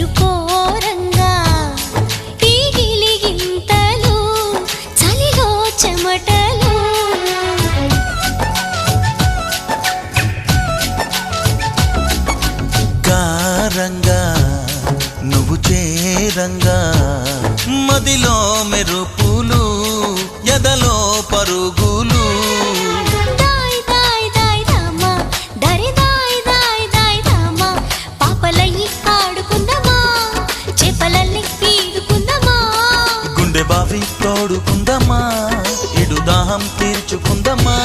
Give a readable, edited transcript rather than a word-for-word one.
వినుకోరంగా ఈ గిలిగింతలు చలిలో చెమటలు గారంగా నువ్వు చేరంగా మదిలో మెరుపులు ఎదలో పరుగులు దాయ్ దాయ్ దాయ్ రామా దరి దాయ్ దాయ్ దాయ్ రామా పాపలయ్యి ఆడుకుందామా చేపలల్ని ఈదుకుందామా గుండె బావి తోడుకుందామా ఇడు దాహం తీర్చుకుందామా